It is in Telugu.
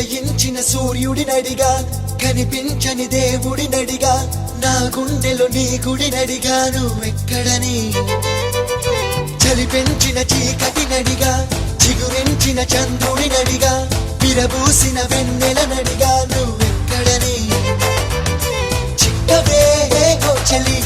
ఉదయించిన సూర్యుడినడిగా కనిపించని దేవుడినడిగా నా గుండెలో నీ గుడినడిగా నువ్వెక్కడని చలి పెంచిన చీకటినడిగా చిగురించిన చంద్రుడినడిగా విరబూసిన వెన్నెలనడిగా నువ్వెక్కడని చిక్కవే ఓ చలి